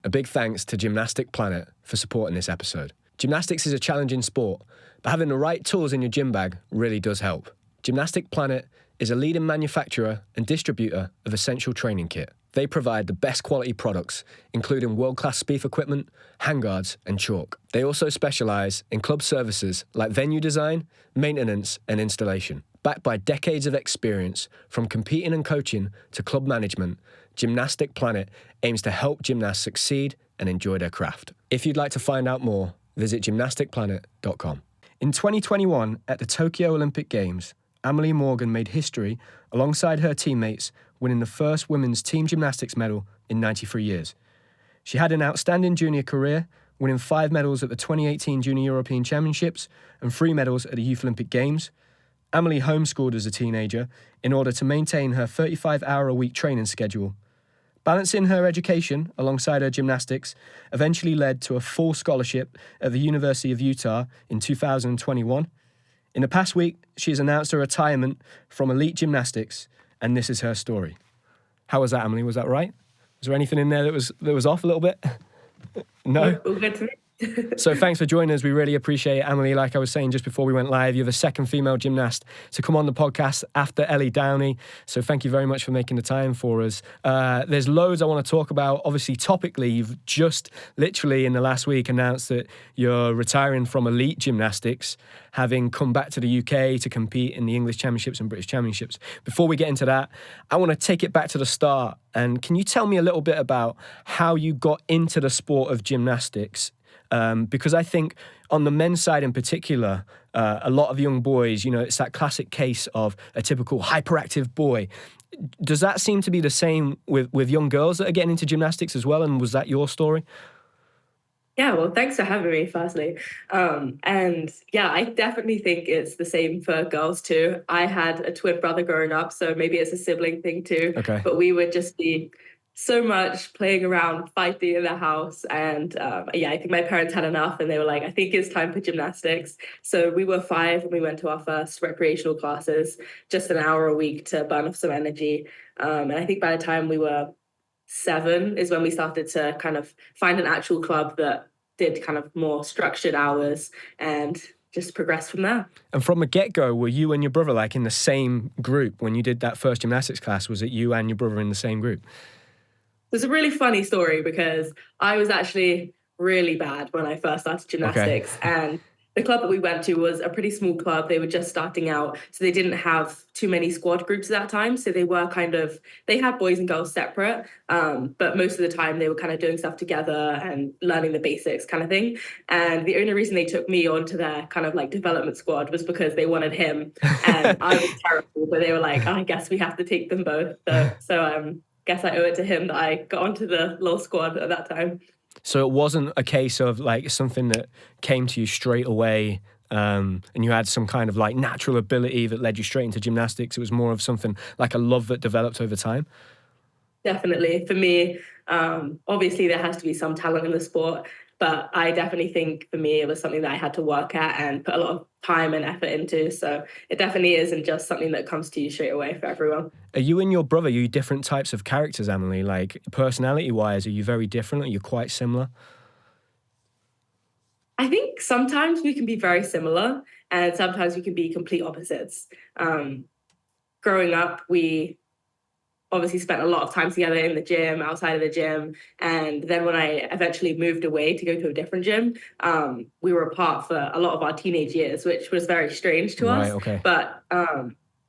A big thanks to Gymnastic Planet for supporting this episode. Gymnastics is a challenging sport, but having the right tools in your gym bag really does help. Gymnastic Planet is a leading manufacturer and distributor of essential training kit. They provide the best quality products, including world-class speed equipment, handguards, and chalk. They also specialise in club services like venue design, maintenance, and installation. Backed by decades of experience, from competing and coaching to club management, Gymnastic Planet aims to help gymnasts succeed and enjoy their craft. If you'd like to find out more, visit gymnasticplanet.com. In 2021, at the Tokyo Olympic Games, Amelie Morgan made history alongside her teammates, winning the first women's team gymnastics medal in 93 years. She had an outstanding junior career, winning 5 medals at the 2018 Junior European Championships and 3 medals at the Youth Olympic Games. Amelie homeschooled as a teenager in order to maintain her 35-hour-a-week training schedule. Balancing her education alongside her gymnastics eventually led to a full scholarship at the University of Utah in 2021. In the past week, she has announced her retirement from elite gymnastics, and this is her story. How was that, Amelie? Was that right? Was there anything in there that was off a little bit? No? All good to me. So thanks for joining us. We really appreciate it, Amelie. Like I was saying just before we went live, you're the second female gymnast to come on the podcast after Ellie Downey. So thank you very much for making the time for us. There's loads I want to talk about. Obviously, topically, you've just literally in the last week announced that you're retiring from elite gymnastics, having come back to the UK to compete in the English Championships and British Championships. Before we get into that, I want to take it back to the start. And can you tell me a little bit about how you got into the sport of gymnastics? Because I think on the men's side in particular, a lot of young boys, it's that classic case of a typical hyperactive boy. Does that seem to be the same with young girls that are getting into gymnastics as well? And was that your story? Yeah, well, thanks for having me, firstly. And yeah, I definitely think it's the same for girls too. I had a twin brother growing up, so maybe it's a sibling thing too. Okay. But we would just be so much playing around, fighting in the house. And I think my parents had enough and they were like, I think it's time for gymnastics. So we were 5 and we went to our first recreational classes, just an hour a week to burn off some energy. And I think by the time we were 7 is when we started to kind of find an actual club that did kind of more structured hours and just progress from there. And from the get-go, were you and your brother like in the same group when you did that first gymnastics class? Was it you and your brother in the same group? It's a really funny story because I was actually really bad when I first started gymnastics. Okay. And the club that we went to was a pretty small club. They were just starting out, so they didn't have too many squad groups at that time. So they were they had boys and girls separate, but most of the time they were kind of doing stuff together and learning the basics kind of thing. And the only reason they took me onto their kind of like development squad was because they wanted him. And I was terrible, but they were like, I guess we have to take them both. So guess I owe it to him that I got onto the little squad at that time. So it wasn't a case of like something that came to you straight away and you had some kind of like natural ability that led you straight into gymnastics. It was more of something like a love that developed over time. Definitely. For me, obviously there has to be some talent in the sport, but I definitely think for me it was something that I had to work at and put a lot of time and effort into. So it definitely isn't just something that comes to you straight away for everyone. Are you and your brother, are you different types of characters, Amelie? Like personality-wise, are you very different? Are you quite similar? I think sometimes we can be very similar and sometimes we can be complete opposites. Growing up, we obviously spent a lot of time together in the gym, outside of the gym. And then when I eventually moved away to go to a different gym, we were apart for a lot of our teenage years, which was very strange to us. Okay. But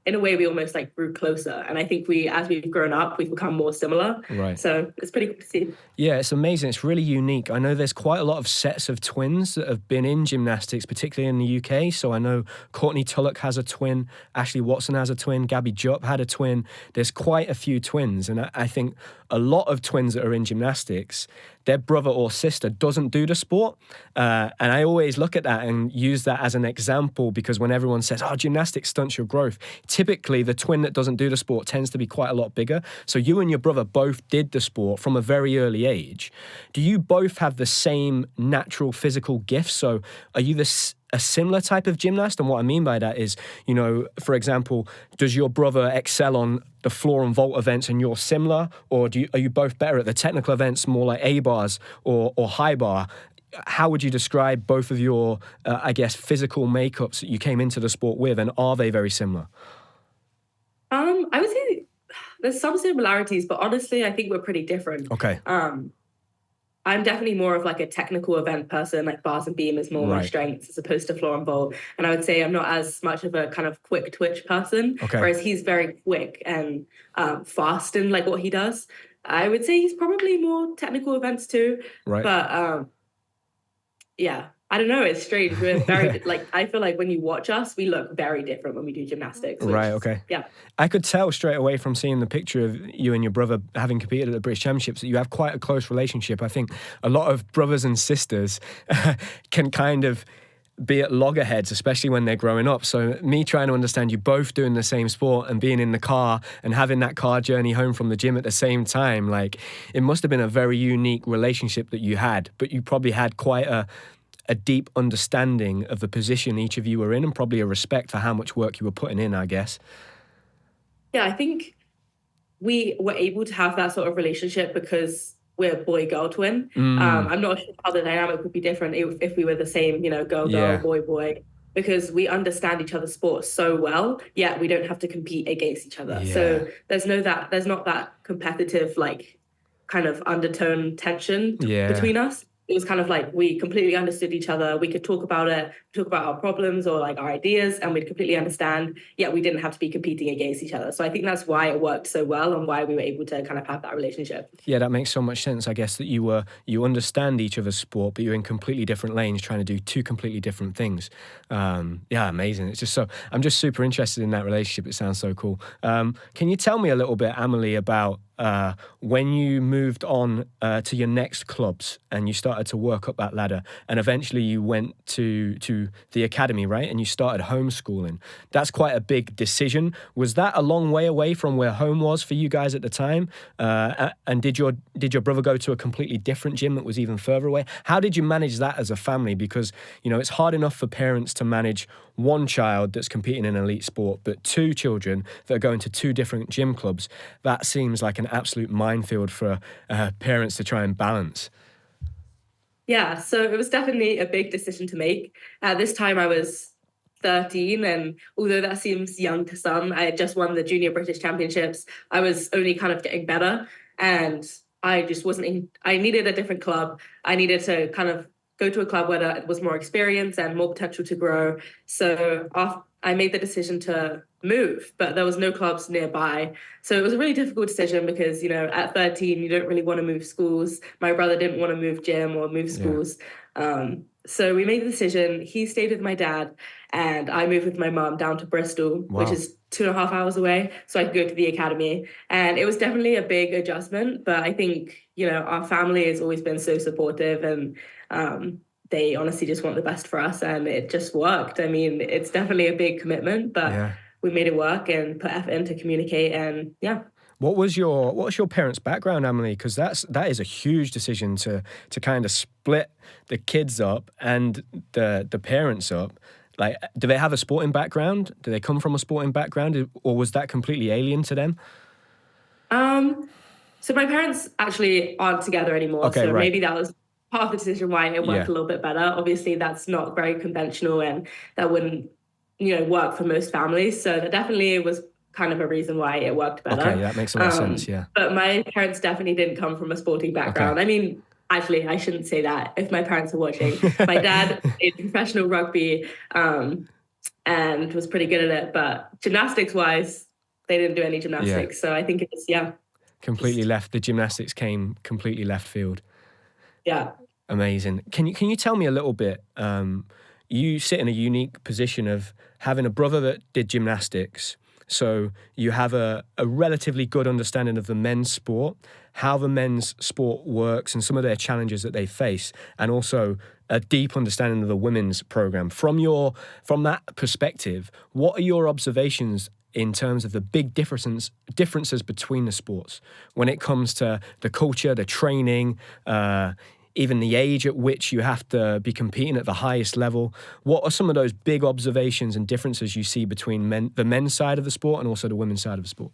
in a way, we almost like grew closer. And I think as we've grown up, we've become more similar. Right. So it's pretty cool to see. Yeah, it's amazing. It's really unique. I know there's quite a lot of sets of twins that have been in gymnastics, particularly in the UK. So I know Courtney Tulloch has a twin, Ashley Watson has a twin, Gabby Jupp had a twin. There's quite a few twins. And I think a lot of twins that are in gymnastics, their brother or sister doesn't do the sport. And I always look at that and use that as an example because when everyone says, gymnastics stunts your growth, typically the twin that doesn't do the sport tends to be quite a lot bigger. So you and your brother both did the sport from a very early age. Do you both have the same natural physical gifts? So are you a similar type of gymnast? And what I mean by that is, you know, for example, does your brother excel on the floor and vault events and you're similar? Or are you both better at the technical events, more like A-bars or high bar? How would you describe both of your, I guess, physical makeups that you came into the sport with, and are they very similar? I would say there's some similarities, but honestly, I think we're pretty different. Okay. I'm definitely more of like a technical event person, like bars and beam is more my strengths as opposed to floor and vault. And I would say I'm not as much of a kind of quick twitch person, whereas he's very quick and fast in like what he does. I would say he's probably more technical events too. Right. But yeah, I don't know. It's strange. We're very like, I feel like when you watch us, we look very different when we do gymnastics. Right. Okay. Yeah. I could tell straight away from seeing the picture of you and your brother having competed at the British Championships that you have quite a close relationship. I think a lot of brothers and sisters can kind of be at loggerheads, especially when they're growing up. So me trying to understand you both doing the same sport and being in the car and having that car journey home from the gym at the same time, like it must have been a very unique relationship that you had, but you probably had quite a deep understanding of the position each of you were in, and probably a respect for how much work you were putting in, I guess. Yeah, I think we were able to have that sort of relationship because we're boy-girl twin. I'm not sure how the dynamic would be different if we were the same, you know, girl, boy, because we understand each other's sports so well, yet we don't have to compete against each other. Yeah. So there's not that competitive, like, kind of undertone tension between us. It was kind of like we completely understood each other. We could talk about it, talk about our problems or like our ideas, and we'd completely understand, yet we didn't have to be competing against each other. So I think that's why it worked so well and why we were able to kind of have that relationship. Yeah, that makes so much sense, I guess, that you understand each other's sport, but you're in completely different lanes trying to do two completely different things. Yeah, amazing. It's just I'm just super interested in that relationship. It sounds so cool. Can you tell me a little bit, Amelie, about when you moved on to your next clubs and you started to work up that ladder, and eventually you went to the academy, right? And you started homeschooling. That's quite a big decision. Was that a long way away from where home was for you guys at the time? And did your brother go to a completely different gym that was even further away? How did you manage that as a family? Because, you know, it's hard enough for parents to manage one child that's competing in elite sport, but two children that are going to two different gym clubs. That seems like an absolute minefield for parents to try and balance. Yeah, so it was definitely a big decision to make. At this time, I was 13, and although that seems young to some, I had just won the Junior British Championships. I was only kind of getting better, and I just I needed a different club. I needed to kind of go to a club where there was more experience and more potential to grow. So I made the decision to move, but there was no clubs nearby. So it was a really difficult decision because, you know, at 13, you don't really want to move schools. My brother didn't want to move gym or move schools. So we made the decision. He stayed with my dad and I moved with my mom down to Bristol, which is 2.5 hours away. So I could go to the academy. And it was definitely a big adjustment. But I think, you know, our family has always been so supportive, and they honestly just want the best for us, and it just worked. I mean, it's definitely a big commitment, but we made it work and put effort in to communicate, and What was your parents' background, Amelie? Because that is a huge decision to kind of split the kids up and the parents up. Like, do they have a sporting background? Do they come from a sporting background, or was that completely alien to them? So my parents actually aren't together anymore. Okay, so maybe that was part of the decision why it worked a little bit better. Obviously, that's not very conventional, and that wouldn't, you know, work for most families. So that definitely was kind of a reason why it worked better. Okay, that makes a lot of sense, yeah. But my parents definitely didn't come from a sporting background. Okay. I mean, actually, I shouldn't say that if my parents are watching. My dad played professional rugby and was pretty good at it, but gymnastics-wise, they didn't do any gymnastics. Yeah. So I think it's, completely left. The gymnastics came completely left field. Yeah. Amazing. Can you tell me a little bit? You sit in a unique position of having a brother that did gymnastics, so you have a relatively good understanding of the men's sport, how the men's sport works and some of their challenges that they face, and also a deep understanding of the women's program. From that perspective, what are your observations in terms of the big differences between the sports when it comes to the culture, the training, even the age at which you have to be competing at the highest level. What are some of those big observations and differences you see between the men's side of the sport and also the women's side of the sport?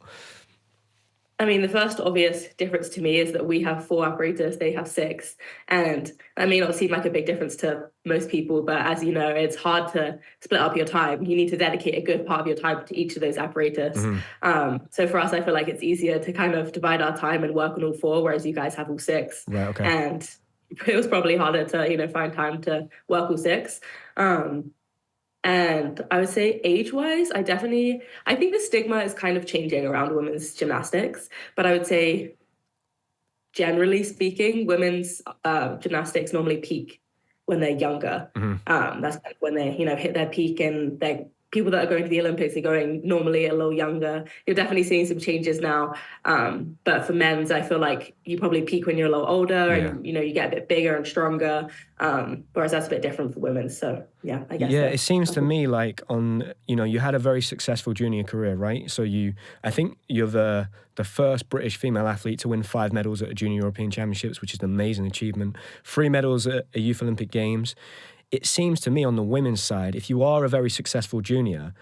I mean, the first obvious difference to me is that we have 4 apparatus, they have 6. And that may not seem like a big difference to most people, but as you know, it's hard to split up your time. You need to dedicate a good part of your time to each of those apparatus. So for us, I feel like it's easier to kind of divide our time and work on all 4, whereas you guys have all 6. Right, okay. And it was probably harder to, find time to work all 6. And I would say age-wise, I think the stigma is kind of changing around women's gymnastics, but I would say, generally speaking, women's gymnastics normally peak when they're younger. That's kind of when they, hit their peak, and they're people that are going to the Olympics are going normally a little younger. You're definitely seeing some changes now. But for men's, I feel like you probably peak when you're a little older and, you get a bit bigger and stronger. Whereas that's a bit different for women. So, yeah, I guess. Yeah, it seems to me like you had a very successful junior career, right? So I think you're the first British female athlete to win 5 medals at a Junior European Championships, which is an amazing achievement. 3 medals at a Youth Olympic Games. It seems to me on the women's side, if you are a very successful junior,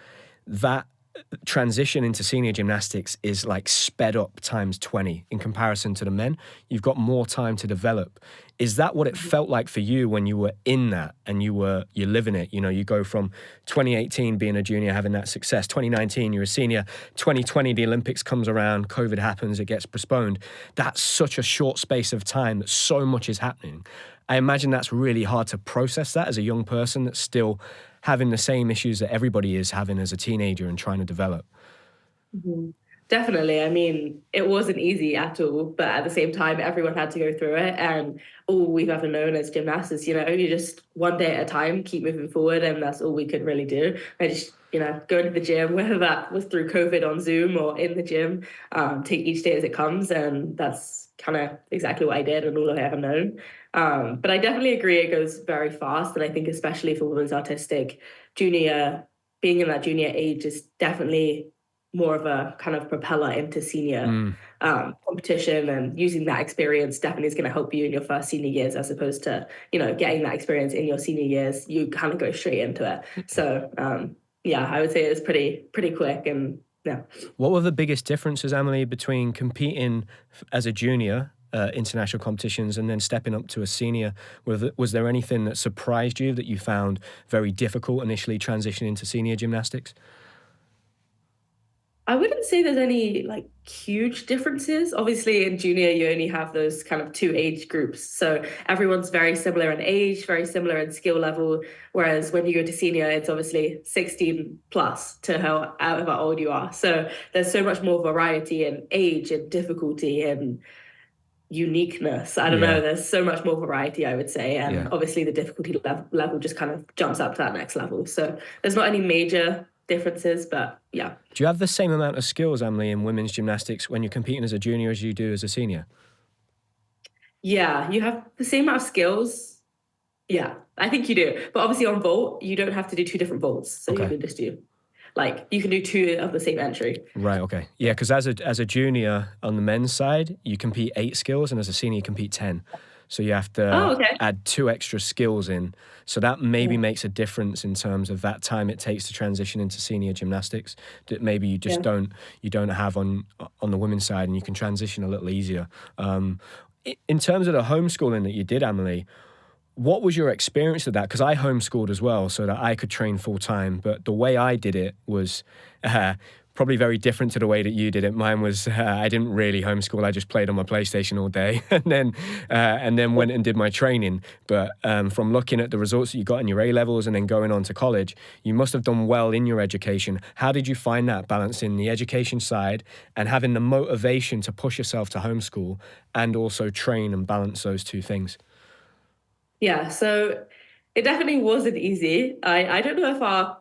that transition into senior gymnastics is like sped up times 20 in comparison to the men. You've got more time to develop. Is that what it felt like for you when you were in that and you're living it? You go from 2018 being a junior, having that success, 2019 you're a senior, 2020 the Olympics comes around, COVID happens, it gets postponed. That's such a short space of time that so much is happening. I imagine that's really hard to process that as a young person that's still having the same issues that everybody is having as a teenager and trying to develop. Definitely. I mean, it wasn't easy at all, but at the same time, everyone had to go through it. And all we've ever known as gymnasts, you just one day at a time, keep moving forward. And that's all we could really do. I just, go into the gym, whether that was through COVID on Zoom or in the gym, take each day as it comes. And that's kind of exactly what I did and all I've ever known. But I definitely agree it goes very fast. And I think especially for women's artistic, being in that junior age is definitely more of a kind of propeller into senior competition, and using that experience definitely is going to help you in your first senior years, as opposed to, getting that experience in your senior years. You kind of go straight into it. So, I would say it's pretty quick. And yeah. What were the biggest differences, Amelie, between competing as a junior international competitions and then stepping up to a senior? Was there anything that surprised you that you found very difficult initially transitioning into senior gymnastics? I wouldn't say there's any huge differences. Obviously in junior, you only have those kind of 2 age groups. So everyone's very similar in age, very similar in skill level. Whereas when you go to senior, it's obviously 16 plus to however old you are. So there's so much more variety in age and difficulty and uniqueness. I don't know. There's so much more variety, I would say. And obviously the difficulty level just kind of jumps up to that next level. So there's not any major differences, but yeah. Do you have the same amount of skills, Amelie, in women's gymnastics when you're competing as a junior as you do as a senior? Yeah, you have the same amount of skills. Yeah, I think you do. But obviously on vault, you don't have to do 2 different vaults. So you can just do, you can do 2 of the same entry. Right, okay. Yeah, because as a junior on the men's side, you compete 8 skills, and as a senior, you compete 10. So you have to add 2 extra skills in. So that maybe makes a difference in terms of that time it takes to transition into senior gymnastics that maybe you just don't have on the women's side, and you can transition a little easier. In terms of the homeschooling that you did, Amelie, what was your experience of that? Because I homeschooled as well so that I could train full time. But the way I did it was probably very different to the way that you did it. Mine was, I didn't really homeschool. I just played on my PlayStation all day and then went and did my training. But from looking at the results that you got in your A-levels and then going on to college, you must have done well in your education. How did you find that, balancing the education side and having the motivation to push yourself to homeschool and also train and balance those 2 things? Yeah, so it definitely wasn't easy. I don't know if our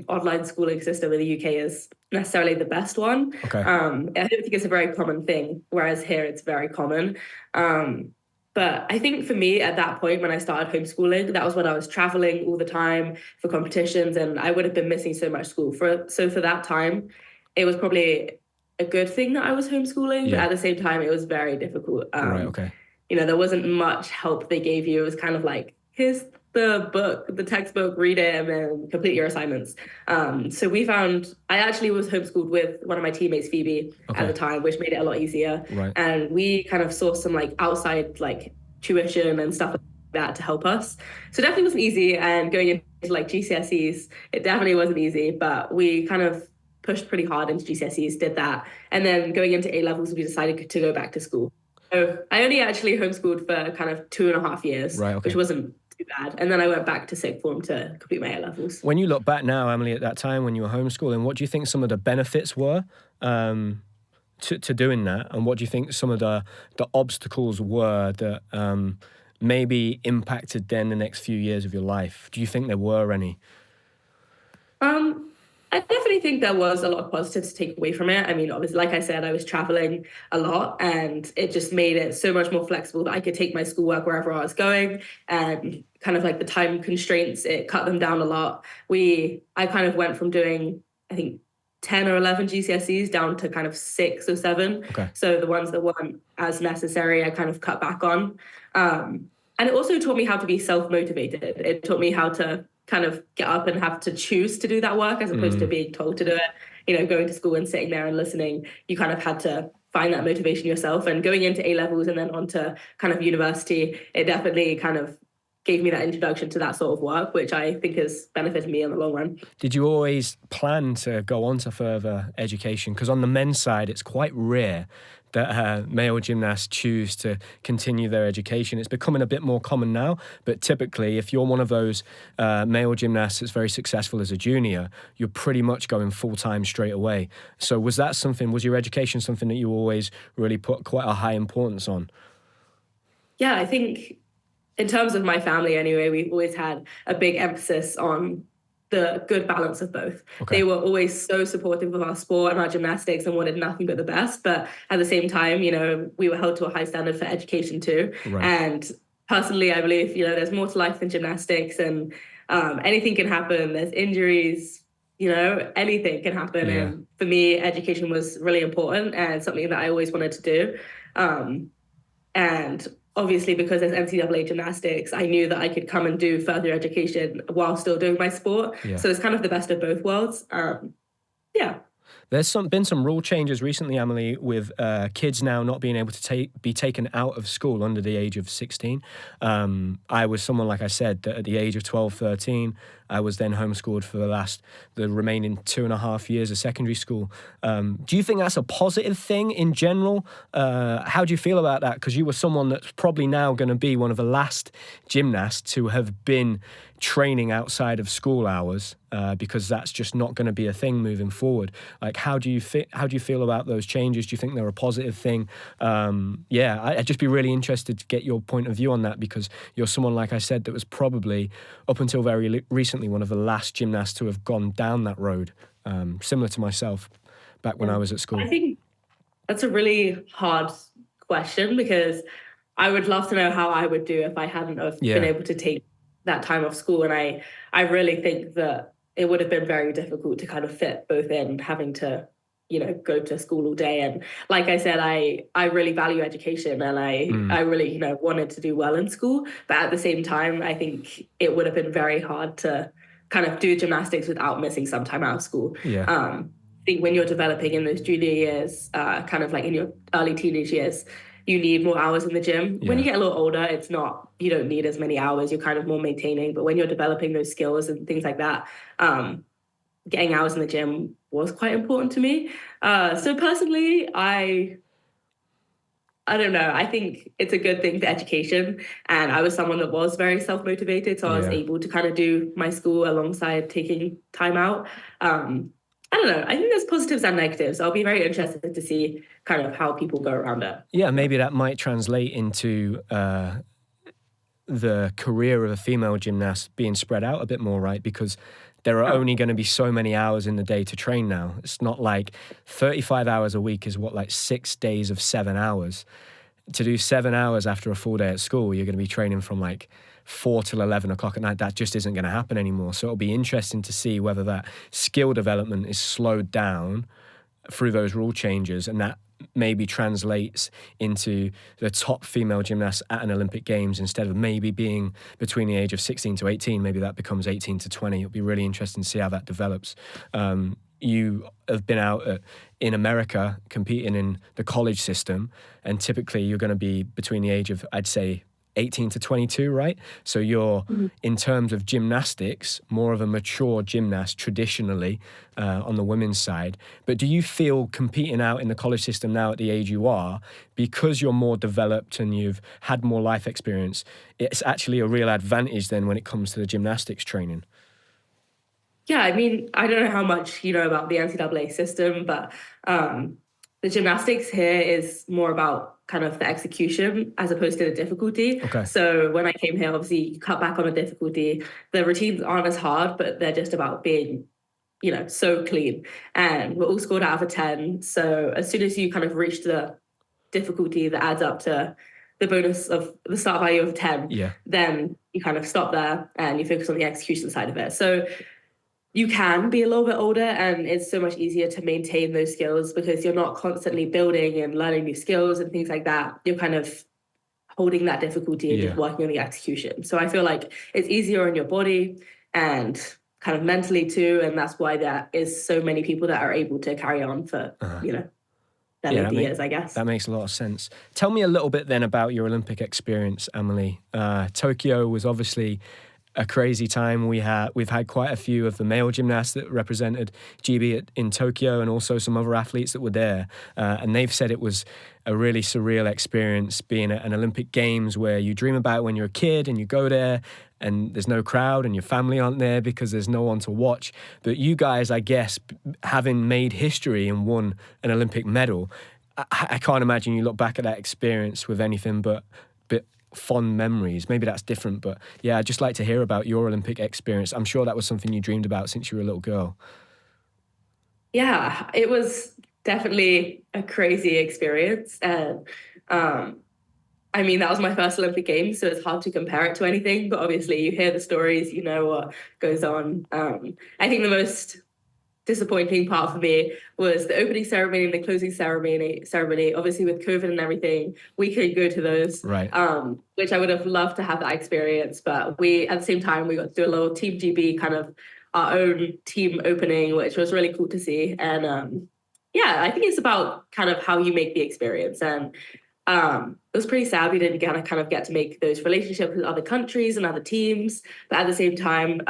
online schooling system in the UK is necessarily the best one. Okay. I don't think it's a very common thing, whereas here it's very common. But I think for me at that point when I started homeschooling, that was when I was traveling all the time for competitions, and I would have been missing so much school. So for that time, it was probably a good thing that I was homeschooling, but at the same time, it was very difficult. Right, okay. there wasn't much help they gave you. It was kind of like, here's the textbook, read it, and then complete your assignments. So I actually was homeschooled with one of my teammates, Phoebe, at the time, which made it a lot easier. Right. And we kind of saw some like outside like tuition and stuff like that to help us. So it definitely wasn't easy. And going into like GCSEs, it definitely wasn't easy, but we kind of pushed pretty hard into GCSEs, did that. And then going into A levels, we decided to go back to school. So I only actually homeschooled for kind of 2.5 years, which wasn't too bad. And then I went back to sixth form to complete my A levels. When you look back now, Amelie, at that time when you were homeschooling, what do you think some of the benefits were to doing that? And what do you think some of the obstacles were that maybe impacted then the next few years of your life? Do you think there were any? I definitely think there was a lot of positives to take away from it. I mean, obviously, like I said, I was traveling a lot and it just made it so much more flexible that I could take my schoolwork wherever I was going, and kind of like the time constraints, it cut them down a lot. I kind of went from doing, I think, 10 or 11 GCSEs down to kind of 6 or 7. Okay. So the ones that weren't as necessary, I kind of cut back on. And it also taught me how to be self-motivated. It taught me how to kind of get up and have to choose to do that work as opposed to being told to do it. Going to school and sitting there and listening, you kind of had to find that motivation yourself. And going into A levels and then onto kind of university, it definitely kind of gave me that introduction to that sort of work, which I think has benefited me in the long run. Did you always plan to go on to further education? Because on the men's side, it's quite rare that male gymnasts choose to continue their education. It's becoming a bit more common now, but typically if you're one of those male gymnasts that's very successful as a junior, you're pretty much going full-time straight away. So was your education something that you always really put quite a high importance on? Yeah, I think in terms of my family anyway, we've always had a big emphasis on the good balance of both. Okay. They were always so supportive of our sport and our gymnastics and wanted nothing but the best. But at the same time, we were held to a high standard for education too. Right. And personally, I believe, there's more to life than gymnastics, and anything can happen. There's injuries, anything can happen. Yeah. And for me, education was really important and something that I always wanted to do. And obviously, because there's NCAA gymnastics, I knew that I could come and do further education while still doing my sport. Yeah. So it's kind of the best of both worlds. Yeah. There's been some rule changes recently, Amelie, with kids now not being able to be taken out of school under the age of 16. I was someone, like I said, that at the age of 12, 13, I was then homeschooled for the remaining 2.5 years of secondary school. Do you think that's a positive thing in general? How do you feel about that? Because you were someone that's probably now going to be one of the last gymnasts who have been training outside of school hours, because that's just not going to be a thing moving forward. Like, how do you feel about those changes? Do you think they're a positive thing? I'd just be really interested to get your point of view on that, because you're someone, like I said, that was probably up until very recently one of the last gymnasts to have gone down that road, similar to myself back when I was at school. I think that's a really hard question, because I would love to know how I would do if I hadn't have been able to take that time off school. And I really think that it would have been very difficult to kind of fit both in, having to, go to school all day. And like I said, I really value education, and I really, wanted to do well in school. But at the same time, I think it would have been very hard to kind of do gymnastics without missing some time out of school. Yeah. I think when you're developing in those junior years, kind of like in your early teenage years, you need more hours in the gym. Yeah. When you get a little older, you don't need as many hours. You're kind of more maintaining. But when you're developing those skills and things like that, getting hours in the gym was quite important to me. So personally, I don't know. I think it's a good thing for education. And I was someone that was very self-motivated. So I was able to kind of do my school alongside taking time out. I don't know. I think there's positives and negatives. I'll be very interested to see kind of how people go around it. Yeah, maybe that might translate into the career of a female gymnast being spread out a bit more, right? Because there are only going to be so many hours in the day to train now. It's not like 35 hours a week is like 6 days of 7 hours. To do 7 hours after a full day at school, you're going to be training from like 4 till 11 o'clock at night. That just isn't going to happen anymore. So it'll be interesting to see whether that skill development is slowed down through those rule changes, and that maybe translates into the top female gymnasts at an Olympic Games instead of maybe being between the age of 16 to 18. Maybe that becomes 18 to 20. It'll be really interesting to see how that develops. You have been out in America competing in the college system, and typically you're going to be between the age of, I'd say, 18 to 22, right? So you're, in terms of gymnastics, more of a mature gymnast traditionally on the women's side. But do you feel competing out in the college system now at the age you are, because you're more developed and you've had more life experience, it's actually a real advantage then when it comes to the gymnastics training? Yeah, I mean, I don't know how much you know about the NCAA system, but the gymnastics here is more about kind of the execution as opposed to the difficulty. Okay. So when I came here, obviously you cut back on the difficulty. The routines aren't as hard, but they're just about being, so clean. And we're all scored out of a 10. So as soon as you kind of reach the difficulty that adds up to the bonus of the start value of 10, then you kind of stop there and you focus on the execution side of it. So you can be a little bit older and it's so much easier to maintain those skills because you're not constantly building and learning new skills and things like that. You're kind of holding that difficulty and just working on the execution. So I feel like it's easier on your body and kind of mentally too. And that's why there is so many people that are able to carry on for, 70 years, I guess. That makes a lot of sense. Tell me a little bit then about your Olympic experience, Amelie. Tokyo was obviously a crazy time. We've had quite a few of the male gymnasts that represented GB in Tokyo, and also some other athletes that were there. And they've said it was a really surreal experience being at an Olympic Games where you dream about when you're a kid and you go there and there's no crowd and your family aren't there because there's no one to watch. But you guys, I guess, having made history and won an Olympic medal, I can't imagine you look back at that experience with anything but fond memories. Maybe that's different, but yeah, I'd just like to hear about your Olympic experience. I'm sure that was something you dreamed about since you were a little girl. Yeah, it was definitely a crazy experience. And I mean, that was my first Olympic Games, so it's hard to compare it to anything, but obviously you hear the stories, you know what goes on. I think the most disappointing part for me was the opening ceremony and the closing ceremony. Obviously with COVID and everything, we couldn't go to those, right? Which I would have loved to have that experience. But we, at the same time, we got to do a little Team GB kind of our own team opening, which was really cool to see. And I think it's about kind of how you make the experience. And it was pretty sad we didn't get to make those relationships with other countries and other teams. But at the same time,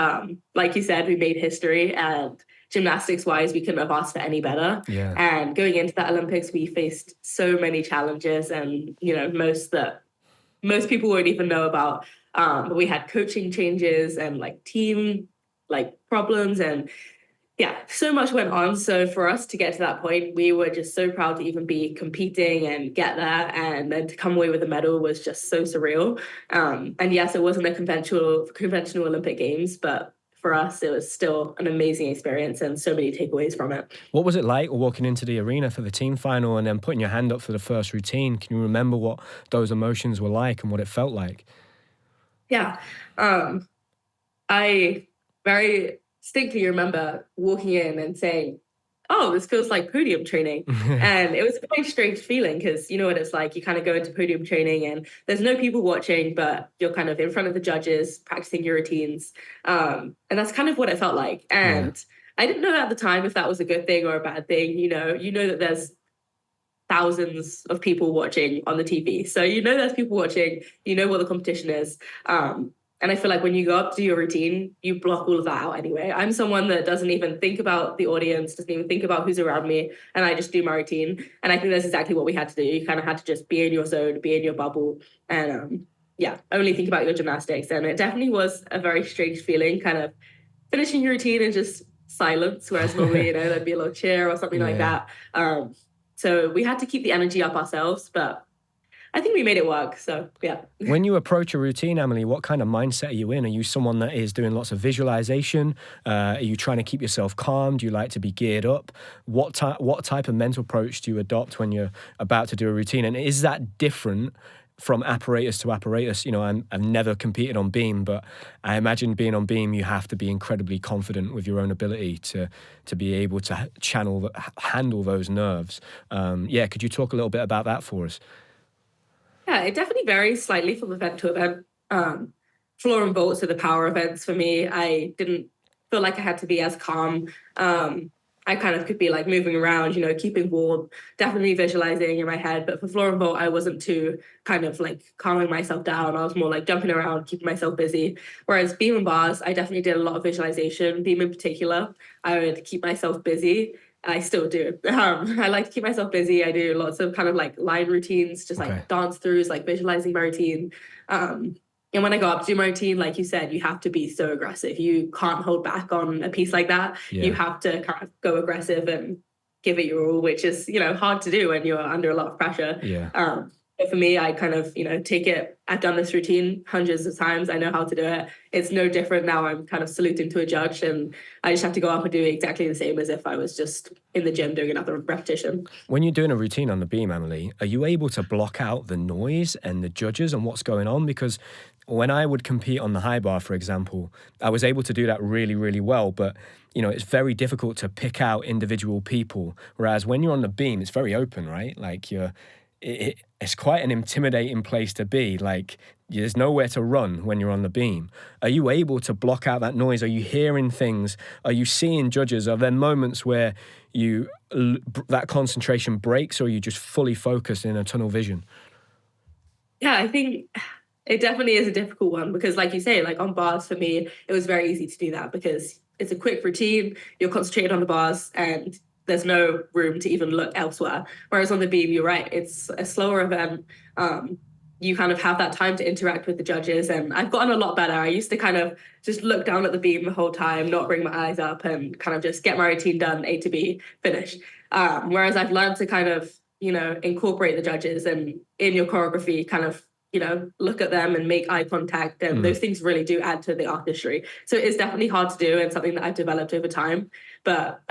like you said, we made history, and gymnastics wise, we couldn't have asked for any better. Yeah. And going into that Olympics, we faced so many challenges, and most people won't even know about. But we had coaching changes and team problems, and so much went on. So for us to get to that point, we were just so proud to even be competing and get there, and then to come away with a medal was just so surreal. And yes, it wasn't a conventional Olympic Games, but for us, it was still an amazing experience and so many takeaways from it. What was it like walking into the arena for the team final and then putting your hand up for the first routine? Can you remember what those emotions were like and what it felt like? Yeah. I very distinctly remember walking in and saying, oh, this feels like podium training. And it was a very strange feeling because you know what it's like. You kind of go into podium training and there's no people watching, but you're kind of in front of the judges practicing your routines. And that's kind of what it felt like. And I didn't know at the time if that was a good thing or a bad thing. You know that there's thousands of people watching on the TV. So there's people watching, what the competition is. And I feel like when you go up to do your routine, you block all of that out anyway. I'm someone that doesn't even think about the audience, doesn't even think about who's around me, and I just do my routine. And I think that's exactly what we had to do. You kind of had to just be in your zone, be in your bubble, and only think about your gymnastics. And it definitely was a very strange feeling, kind of finishing your routine and just silence, whereas normally, there'd be a little cheer or something like that. So we had to keep the energy up ourselves, but I think we made it work, so yeah. When you approach a routine, Amelie, what kind of mindset are you in? Are you someone that is doing lots of visualization? Are you trying to keep yourself calm? Do you like to be geared up? What type of mental approach do you adopt when you're about to do a routine? And is that different from apparatus to apparatus. You know, I've never competed on beam, but I imagine being on beam, you have to be incredibly confident with your own ability to be able to handle those nerves. Could you talk a little bit about that for us? Yeah, it definitely varies slightly from event to event. Floor and vaults are the power events for me. I didn't feel like I had to be as calm. I kind of could be like moving around, you know, keeping warm, definitely visualizing in my head. But for floor and vault, I wasn't too kind of like calming myself down. I was more like jumping around, keeping myself busy. Whereas beam and bars, I definitely did a lot of visualization. Beam in particular, I would keep myself busy. I still do. I like to keep myself busy. I do lots of kind of like line routines, just like dance throughs, like visualizing my routine. And when I go up to do my routine, like you said, you have to be so aggressive. You can't hold back on a piece like that. Yeah. You have to kind of go aggressive and give it your all, which is, you know, hard to do when you're under a lot of pressure. Yeah. But for me, I kind of, you know, take it. I've done this routine hundreds of times. I know how to do it. It's no different now. I'm kind of saluting to a judge, and I just have to go up and do exactly the same as if I was just in the gym doing another repetition. When you're doing a routine on the beam, Amelie, are you able to block out the noise and the judges and what's going on? Because when I would compete on the high bar, for example, I was able to do that really, really well. But, you know, it's very difficult to pick out individual people. Whereas when you're on the beam, it's very open, right? Like it's quite an intimidating place to be. Like, there's nowhere to run when you're on the beam. Are you able to block out that noise? Are you hearing things? Are you seeing judges? Are there moments where that concentration breaks, or are you just fully focused in a tunnel vision? Yeah, I think it definitely is a difficult one because, like you say, like on bars, for me, it was very easy to do that because it's a quick routine. You're concentrated on the bars and there's no room to even look elsewhere. Whereas on the beam, you're right, it's a slower event. You kind of have that time to interact with the judges, and I've gotten a lot better. I used to kind of just look down at the beam the whole time, not bring my eyes up, and kind of just get my routine done, A to B, finished. Whereas I've learned to kind of, you know, incorporate the judges and in your choreography, kind of, you know, look at them and make eye contact, and those things really do add to the artistry. So it's definitely hard to do and something that I've developed over time. But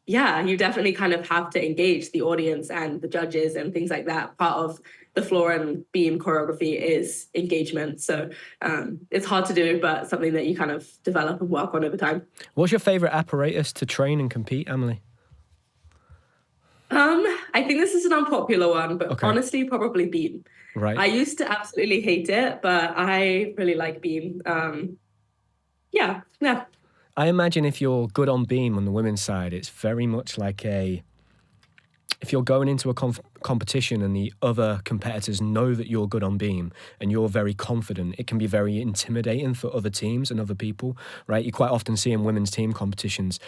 yeah, you definitely kind of have to engage the audience and the judges and things like that. Part of the floor and beam choreography is engagement. So it's hard to do, but something that you kind of develop and work on over time. What's your favorite apparatus to train and compete, Amelie? I think this is an unpopular one, but honestly, probably beam. Right. I used to absolutely hate it, but I really like beam. Yeah. I imagine if you're good on beam on the women's side, it's very much like if you're going into a competition and the other competitors know that you're good on beam and you're very confident, it can be very intimidating for other teams and other people, right? You quite often see in women's team competitions,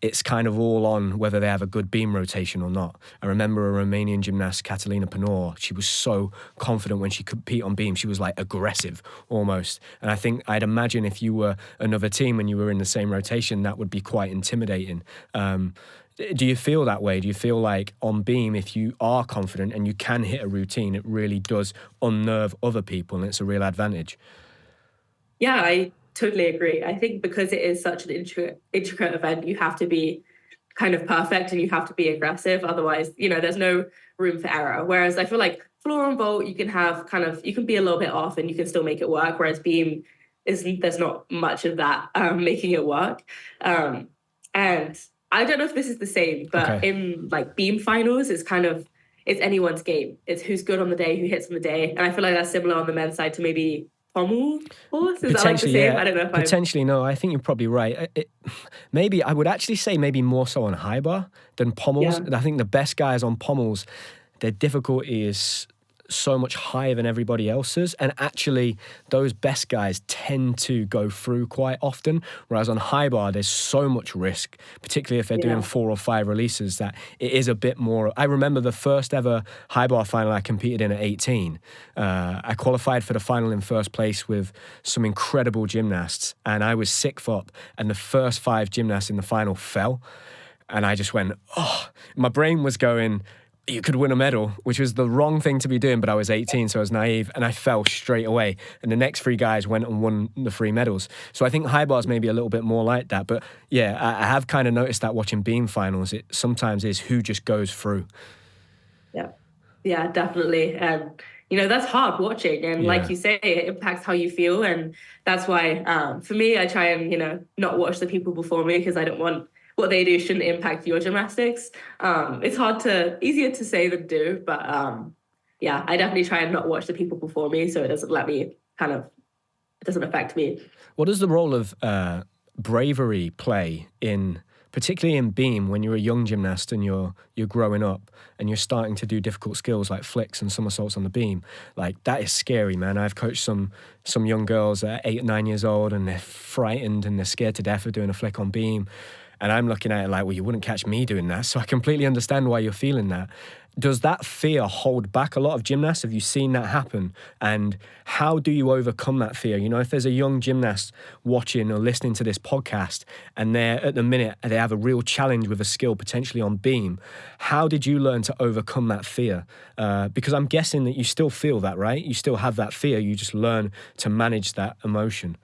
it's kind of all on whether they have a good beam rotation or not. I remember a Romanian gymnast, Catalina Panor, she was so confident when she could compete on beam. She was like aggressive almost. And I think I'd imagine if you were another team and you were in the same rotation, that would be quite intimidating. Do you feel that way? Do you feel like on beam, if you are confident and you can hit a routine, it really does unnerve other people and it's a real advantage? Yeah, I totally agree. I think because it is such an intricate event, you have to be kind of perfect and you have to be aggressive. Otherwise, you know, there's no room for error. Whereas I feel like floor and vault, you can have you can be a little bit off and you can still make it work. Whereas beam, there's not much of that making it work. And I don't know if this is the same, but in like beam finals, it's anyone's game. It's who's good on the day, who hits on the day. And I feel like that's similar on the men's side to maybe pommel horse. Is that like the same? Yeah. I don't know if potentially, no. I think you're probably right. Maybe I would actually say maybe more so on high bar than pommels. Yeah. I think the best guys on pommels, their difficulty is so much higher than everybody else's, and actually those best guys tend to go through quite often, whereas on high bar there's so much risk, particularly if they're doing 4 or 5 releases, that it is a bit more. I remember the first ever high bar final I competed in at 18. I qualified for the final in first place with some incredible gymnasts, and I was 6th up, and the first 5 gymnasts in the final fell, and I just went, oh, my brain was going, you could win a medal, which was the wrong thing to be doing, but I was 18, so I was naive, and I fell straight away. And the next 3 guys went and won the 3 medals. So I think high bars maybe a little bit more like that. But yeah, I have kind of noticed that watching beam finals, it sometimes is who just goes through. Yeah, definitely. that's hard watching. And like you say, it impacts how you feel. And that's why, for me, I try and, not watch the people before me because I don't want what they do shouldn't impact your gymnastics. It's easier to say than do, but yeah, I definitely try and not watch the people before me so it doesn't it doesn't affect me. What does the role of bravery play particularly in beam, when you're a young gymnast and you're growing up and you're starting to do difficult skills like flicks and somersaults on the beam? Like, that is scary, man. I've coached some young girls at 8 or 9 years old, and they're frightened and they're scared to death of doing a flick on beam. And I'm looking at it like, well, you wouldn't catch me doing that. So I completely understand why you're feeling that. Does that fear hold back a lot of gymnasts? Have you seen that happen? And how do you overcome that fear? If there's a young gymnast watching or listening to this podcast and they're at the minute, they have a real challenge with a skill potentially on beam, how did you learn to overcome that fear? Because I'm guessing that you still feel that, right? You still have that fear. You just learn to manage that emotion.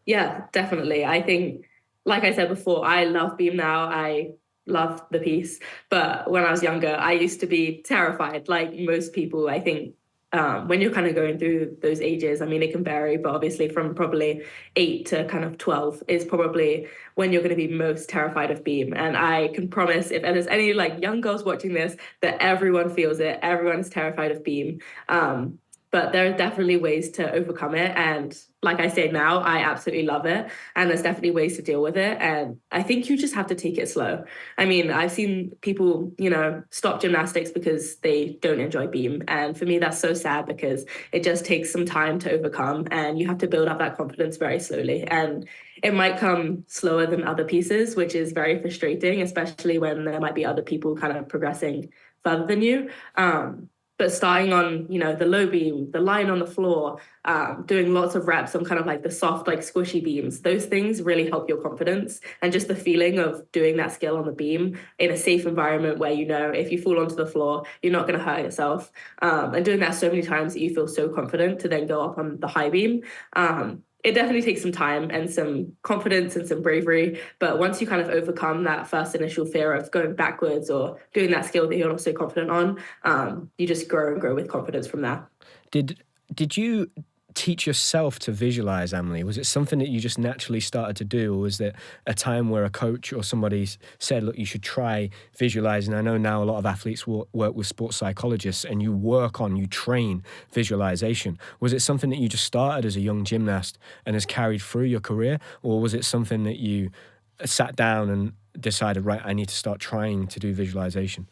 Yeah, definitely. I think, like I said before, I love beam now. I love the piece. But when I was younger, I used to be terrified, like most people. I think when you're kind of going through those ages, I mean, it can vary, but obviously from probably 8 to kind of 12 is probably when you're going to be most terrified of beam. And I can promise, if there's any like young girls watching this, that everyone feels it. Everyone is terrified of beam. But there are definitely ways to overcome it. And like I say now, I absolutely love it. And there's definitely ways to deal with it. And I think you just have to take it slow. I mean, I've seen people, stop gymnastics because they don't enjoy beam. And for me, that's so sad because it just takes some time to overcome and you have to build up that confidence very slowly. And it might come slower than other pieces, which is very frustrating, especially when there might be other people kind of progressing further than you. But starting on, the low beam, the line on the floor, doing lots of reps on kind of like the soft, like squishy beams, those things really help your confidence. And just the feeling of doing that skill on the beam in a safe environment where, if you fall onto the floor, you're not going to hurt yourself. And doing that so many times that you feel so confident to then go up on the high beam. It definitely takes some time and some confidence and some bravery. But once you kind of overcome that first initial fear of going backwards or doing that skill that you're not so confident on, you just grow and grow with confidence from there. Did you teach yourself to visualize, Amelie? Was it something that you just naturally started to do, or was there a time where a coach or somebody said, look, you should try visualizing? I know now a lot of athletes work with sports psychologists and you train visualization. Was it something that you just started as a young gymnast and has carried through your career, or was it something that you sat down and decided, right, I need to start trying to do visualization?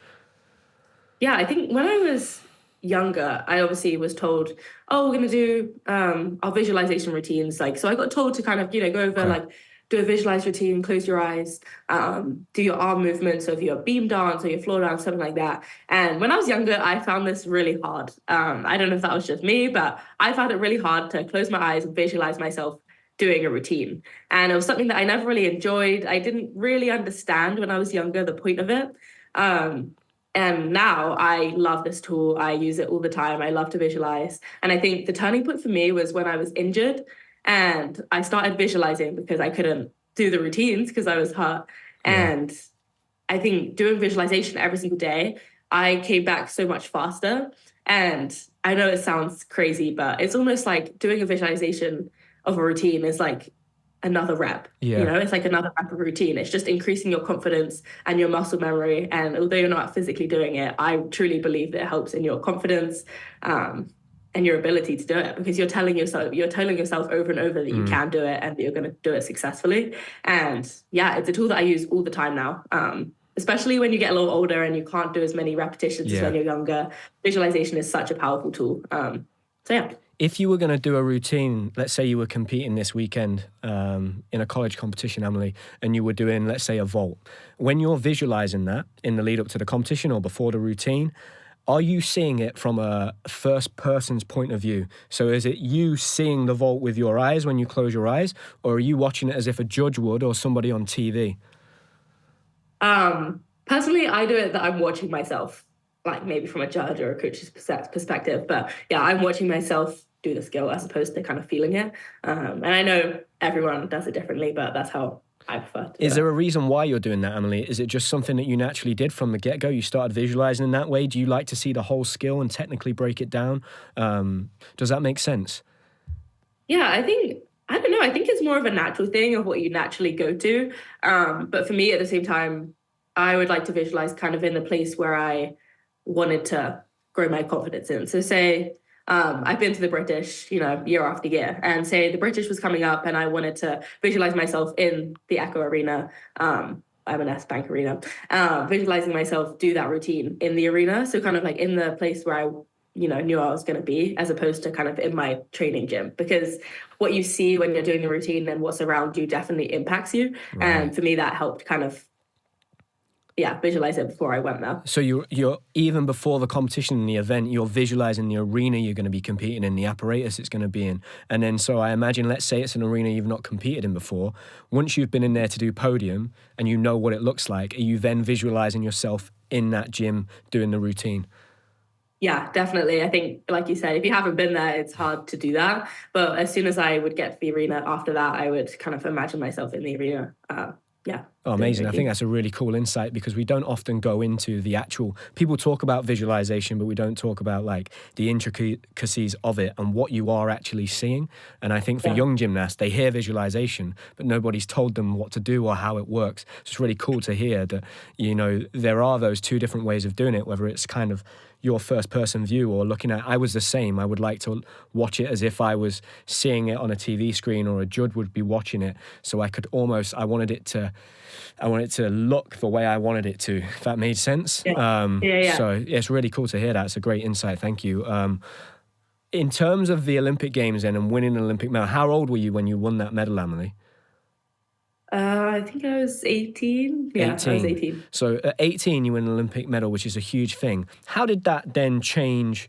Yeah, I think when I was younger, I obviously was told, we're going to do our visualization routines. So I got told to kind of, go over do a visualized routine, close your eyes, do your arm movements. So if you're beam dance or your floor dance, something like that. And when I was younger, I found this really hard. I don't know if that was just me, but I found it really hard to close my eyes and visualize myself doing a routine. And it was something that I never really enjoyed. I didn't really understand when I was younger the point of it. And now I love this tool. I use it all the time. I love to visualize. And I think the turning point for me was when I was injured and I started visualizing because I couldn't do the routines because I was hurt. Yeah. And I think doing visualization every single day, I came back so much faster. And I know it sounds crazy, but it's almost like doing a visualization of a routine is like another rep. Yeah. It's like another rep of routine. It's just increasing your confidence and your muscle memory. And although you're not physically doing it, I truly believe that it helps in your confidence and your ability to do it, because you're telling yourself over and over that you can do it and that you're going to do it successfully. And yeah, it's a tool that I use all the time now. Especially when you get a little older and you can't do as many repetitions as when you're younger. Visualization is such a powerful tool. So yeah. If you were going to do a routine, let's say you were competing this weekend in a college competition, Amelie, and you were doing, let's say, a vault. When you're visualizing that in the lead up to the competition or before the routine, are you seeing it from a first person's point of view? So is it you seeing the vault with your eyes when you close your eyes, or are you watching it as if a judge would or somebody on TV? Personally, I do it that I'm watching myself, like maybe from a judge or a coach's perspective. But yeah, I'm watching myself do the skill as opposed to kind of feeling it. And I know everyone does it differently, but that's how I prefer to do Is there a reason why you're doing that, Amelie? Is it just something that you naturally did from the get-go? You started visualizing in that way? Do you like to see the whole skill and technically break it down? Does that make sense? Yeah, I don't know. I think it's more of a natural thing of what you naturally go to. But for me, at the same time, I would like to visualize kind of in the place where I wanted to grow my confidence in. So say I've been to the British, year after year, and say the British was coming up and I wanted to visualize myself in the Echo Arena, M&S Bank Arena, visualizing myself do that routine in the arena. So kind of like in the place where I knew I was going to be, as opposed to kind of in my training gym, because what you see when you're doing the routine and what's around you definitely impacts you. Right. And for me, that helped kind of, visualize it before I went there. So you're even before the competition and the event, you're visualizing the arena you're going to be competing in, the apparatus it's going to be in. And then, so I imagine, let's say it's an arena you've not competed in before. Once you've been in there to do podium and you know what it looks like, are you then visualizing yourself in that gym doing the routine? Yeah, definitely. I think, like you said, if you haven't been there, it's hard to do that. But as soon as I would get to the arena after that, I would kind of imagine myself in the arena. Oh, amazing. I think that's a really cool insight, because we don't often go into the actual, people talk about visualization, but we don't talk about like the intricacies of it and what you are actually seeing. And I think for young gymnasts, they hear visualization, but nobody's told them what to do or how it works. So it's really cool to hear that, there are those two different ways of doing it, whether it's kind of your first person view or looking at, I was the same. I would like to watch it as if I was seeing it on a TV screen, or a judge would be watching it. So I wanted it to look the way I wanted it to, if that made sense. Yeah. So it's really cool to hear that. It's a great insight. Thank you. In terms of the Olympic Games then and winning an Olympic medal, how old were you when you won that medal, Amelie? I think I was 18. Yeah, 18. I was 18. So at 18, you win an Olympic medal, which is a huge thing. How did that then change?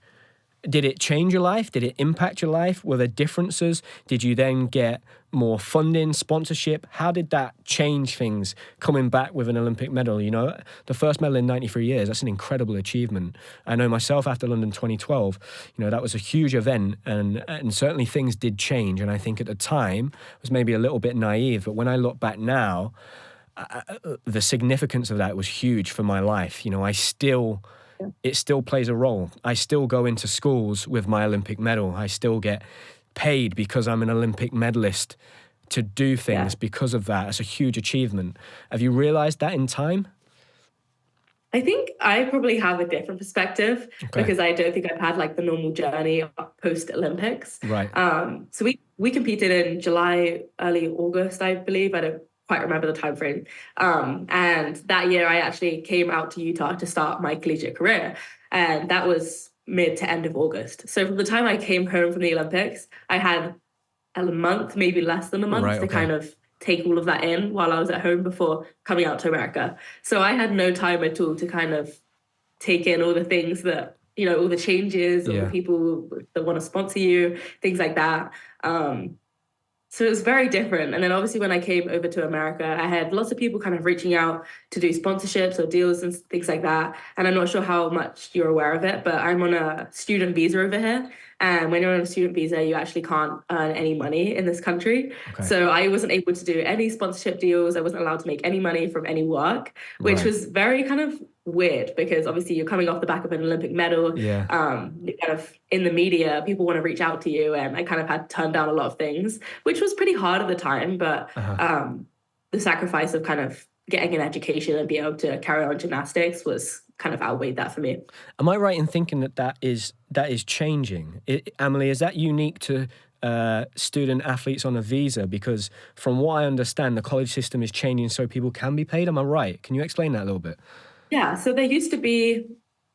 Did it change your life? Did it impact your life? Were there differences? Did you then get more funding, sponsorship? How did that change things coming back with an Olympic medal? The first medal in 93 years, that's an incredible achievement. I know myself after London 2012, that was a huge event, and certainly things did change. And I think at the time it was maybe a little bit naive, but when I look back now, the significance of that was huge for my life. It still plays a role. I still go into schools with my Olympic medal. I still get paid because I'm an Olympic medalist to do things because of that. It's a huge achievement. Have you realized that in time? I think I probably have a different perspective because I don't think I've had like the normal journey post Olympics. Right. So we competed in July, early August, I believe. I don't quite remember the time frame. And that year I actually came out to Utah to start my collegiate career. And that was mid to end of August. So from the time I came home from the Olympics, I had a month, maybe less than a month to kind of take all of that in while I was at home before coming out to America. So I had no time at all to kind of take in all the things that, all the changes, all the people that want to sponsor you, things like that. So it was very different. And then obviously when I came over to America, I had lots of people kind of reaching out to do sponsorships or deals and things like that. And I'm not sure how much you're aware of it, but I'm on a student visa over here. And when you're on a student visa, you actually can't earn any money in this country. Okay. So I wasn't able to do any sponsorship deals. I wasn't allowed to make any money from any work, which was very kind of weird because obviously you're coming off the back of an Olympic medal. You're kind of in the media, people want to reach out to you. And I kind of had to turn down a lot of things, which was pretty hard at the time. But the sacrifice of kind of getting an education and being able to carry on gymnastics was kind of outweighed that for me. Am I right in thinking that is changing? Amelie, is that unique to student athletes on a visa? Because from what I understand, the college system is changing so people can be paid. Am I right? Can you explain that a little bit? Yeah, so there used to be,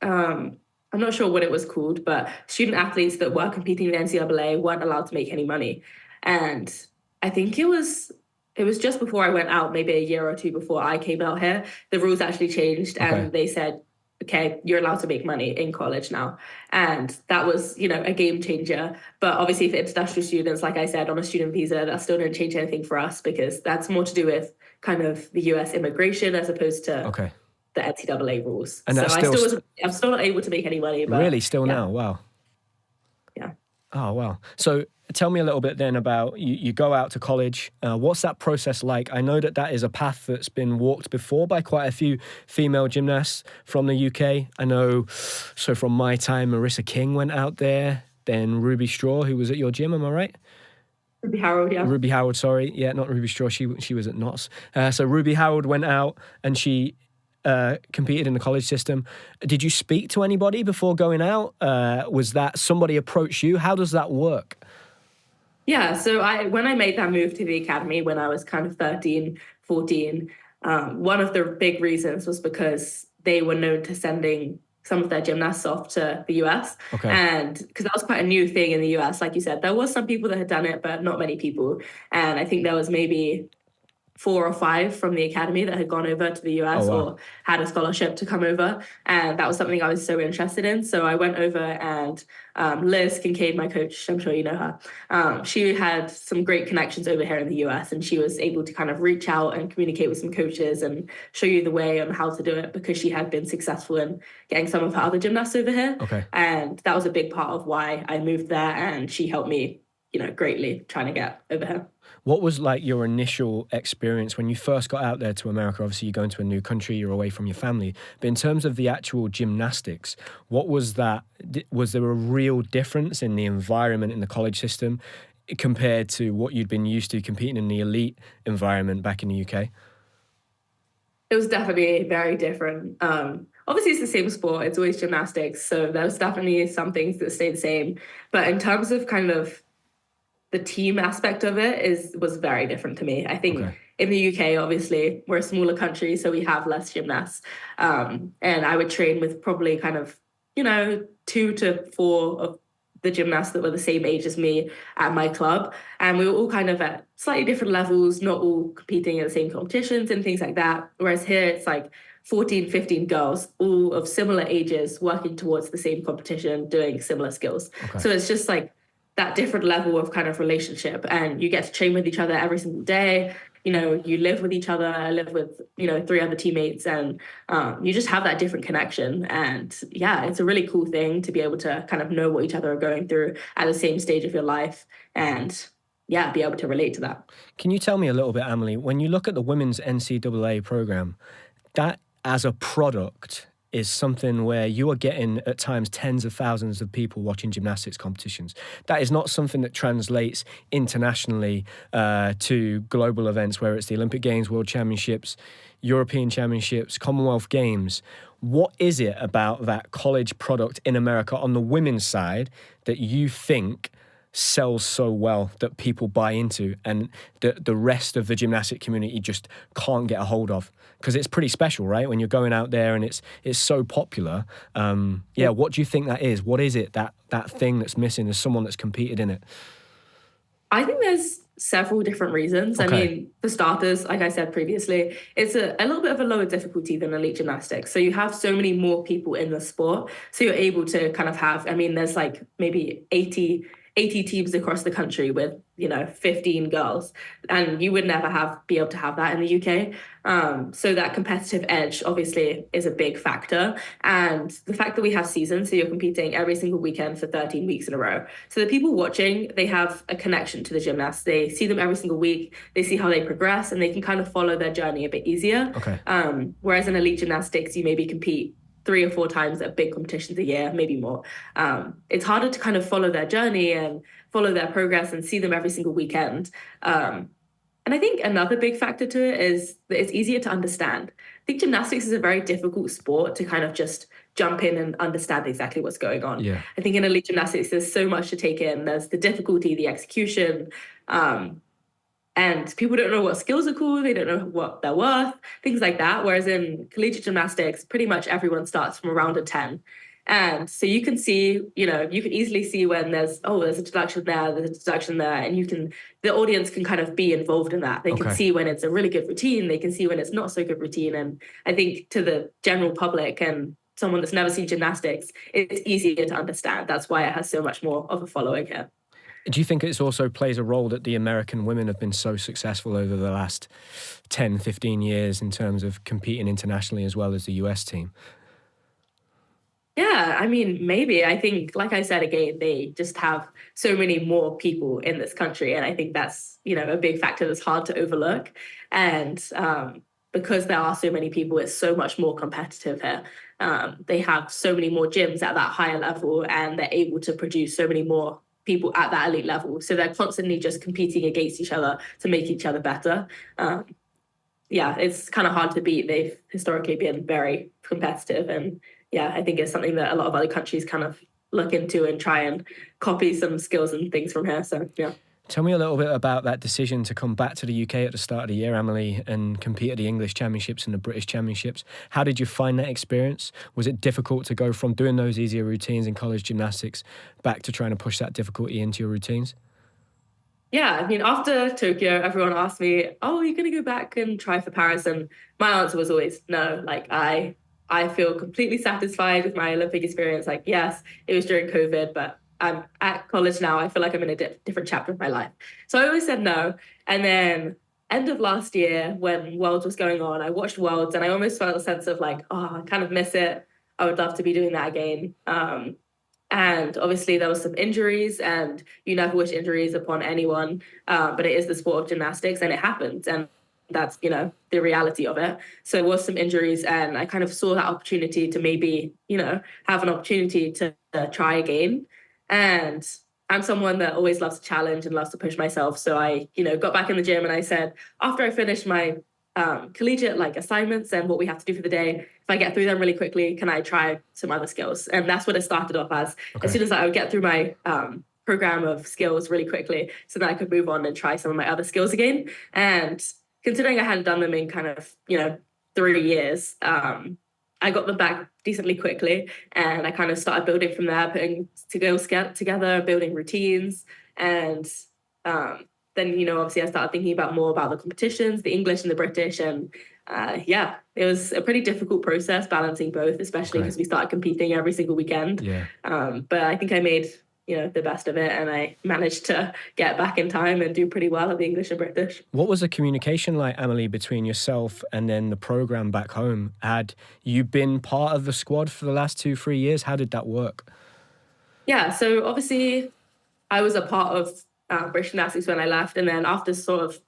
I'm not sure what it was called, but student athletes that were competing in the NCAA weren't allowed to make any money. And I think it was just before I went out, maybe a year or two before I came out here, the rules actually changed and they said, okay, you're allowed to make money in college now. And that was, a game changer. But obviously for international students, like I said, on a student visa, that still didn't change anything for us because that's more to do with kind of the US immigration as opposed to the NCAA rules. And so I'm still not able to make any money. But really? Still now? Wow. Yeah. Oh, wow. So tell me a little bit then about you go out to college. What's that process like? I know that is a path that's been walked before by quite a few female gymnasts from the UK. I know, so from my time, Marissa King went out there, then Ruby Straw, who was at your gym, am I right? Ruby Harold, yeah. Ruby Howard, sorry. Yeah, not Ruby Straw. She was at Knott's. So Ruby Howard went out and she competed in the college system. Did you speak to anybody before going out? Was that somebody approach you? How does that work? Yeah, so when I made that move to the academy when I was kind of 13, 14, one of the big reasons was because they were known to sending some of their gymnasts off to the US. Okay. And because that was quite a new thing in the US, like you said, there was some people that had done it, but not many people. And I think there was maybe 4 or 5 from the academy that had gone over to the US or had a scholarship to come over. And that was something I was so interested in. So I went over and Liz Kincaid, my coach, I'm sure you know her, she had some great connections over here in the US, and she was able to kind of reach out and communicate with some coaches and show you the way on how to do it, because she had been successful in getting some of her other gymnasts over here. Okay. And that was a big part of why I moved there, and she helped me, greatly trying to get over here. What was like your initial experience when you first got out there to America? Obviously, you go into a new country, you're away from your family. But in terms of the actual gymnastics, what was that? Was there a real difference in the environment in the college system compared to what you'd been used to competing in the elite environment back in the UK? It was definitely very different. Obviously, it's the same sport. It's always gymnastics. So there's definitely some things that stay the same. But in terms of kind of the team aspect of it was very different to me. I think in the UK, obviously, we're a smaller country, so we have less gymnasts. And I would train with probably kind of, 2 to 4 of the gymnasts that were the same age as me at my club. And we were all kind of at slightly different levels, not all competing in the same competitions and things like that. Whereas here, it's like 14, 15 girls, all of similar ages, working towards the same competition, doing similar skills. Okay. So it's just like that different level of kind of relationship, and you get to train with each other every single day. You live with each other. I live with 3 other teammates, and you just have that different connection. And yeah, it's a really cool thing to be able to kind of know what each other are going through at the same stage of your life, and yeah, be able to relate to that. Can you tell me a little bit, Amelie, when you look at the women's NCAA program, that as a product is something where you are getting at times tens of thousands of people watching gymnastics competitions. That is not something that translates internationally to global events, where it's the Olympic Games, World Championships, European Championships, Commonwealth Games. What is it about that college product in America on the women's side that you think sells so well that people buy into and the rest of the gymnastic community just can't get a hold of? Because it's pretty special, right? When you're going out there and it's so popular. What do you think that is? What is it, that thing that's missing as someone that's competed in it? I think there's several different reasons. Okay. I mean, for starters, like I said previously, it's a little bit of a lower difficulty than elite gymnastics. So you have so many more people in the sport. So you're able to kind of have, there's like maybe 80 teams across the country with 15 girls, and you would never be able to have that in the UK. So that competitive edge obviously is a big factor, and the fact that we have seasons, so you're competing every single weekend for 13 weeks in a row. So the people watching, they have a connection to the gymnasts. They see them every single week. They see how they progress, and they can kind of follow their journey a bit easier. Okay. Whereas in elite gymnastics, you maybe compete 3 or 4 times at big competitions a year, maybe more. It's harder to kind of follow their journey and follow their progress and see them every single weekend. And I think another big factor to it is that it's easier to understand. I think gymnastics is a very difficult sport to kind of just jump in and understand exactly what's going on. Yeah. I think in elite gymnastics, there's so much to take in. There's the difficulty, the execution, and people don't know what skills are cool. They don't know what they're worth, things like that. Whereas in collegiate gymnastics, pretty much everyone starts from around a 10. And so you can see, you can easily see when there's a deduction there, there's a deduction there, and the audience can kind of be involved in that. They can see when it's a really good routine. They can see when it's not so good routine. And I think to the general public and someone that's never seen gymnastics, it's easier to understand. That's why it has so much more of a following here. Do you think it also plays a role that the American women have been so successful over the last 10, 15 years in terms of competing internationally as well as the US team? Yeah, I mean, maybe. I think, like I said again, they just have so many more people in this country. And I think that's, a big factor that's hard to overlook. And because there are so many people, it's so much more competitive here. They have so many more gyms at that higher level, and they're able to produce so many more people at that elite level. So they're constantly just competing against each other to make each other better. Um, yeah, it's kind of hard to beat. They've historically been very competitive. And yeah, I think it's something that a lot of other countries kind of look into and try and copy some skills and things from here. So yeah. Tell me a little bit about that decision to come back to the UK at the start of the year, Amelie, and compete at the English Championships and the British Championships. How did you find that experience? Was it difficult to go from doing those easier routines in college gymnastics back to trying to push that difficulty into your routines? Yeah, I mean, after Tokyo, everyone asked me, "Oh, are you going to go back and try for Paris?" And my answer was always no. Like I feel completely satisfied with my Olympic experience. Like, yes, it was during COVID, but I'm at college now. I feel like I'm in a different chapter of my life. So I always said no. And then end of last year, when Worlds was going on, I watched Worlds, and I almost felt a sense of like, oh, I kind of miss it. I would love to be doing that again. And obviously, there was some injuries, and you never wish injuries upon anyone. But it is the sport of gymnastics, and it happens. And that's, the reality of it. So there was some injuries, and I kind of saw that opportunity to maybe, have an opportunity to try again. And I'm someone that always loves to challenge and loves to push myself. So I, got back in the gym, and I said, after I finished my collegiate like assignments and what we have to do for the day, if I get through them really quickly, can I try some other skills? And that's what it started off as. Okay. As soon as I would get through my program of skills really quickly, so that I could move on and try some of my other skills again. And considering I hadn't done them in kind of 3 years, I got them back decently quickly, and I kind of started building from there, putting skills together, building routines, and then obviously I started thinking more about the competitions, the English and the British, and yeah, it was a pretty difficult process balancing both, especially because we started competing every single weekend. Yeah. But I think I made the best of it, and I managed to get back in time and do pretty well at the English and British. What was the communication like, Amelie, between yourself and then the program back home? Had you been part of the squad for the last 2-3 years? How did that work? Yeah, so obviously I was a part of British Gymnastics when I left, and then after sort of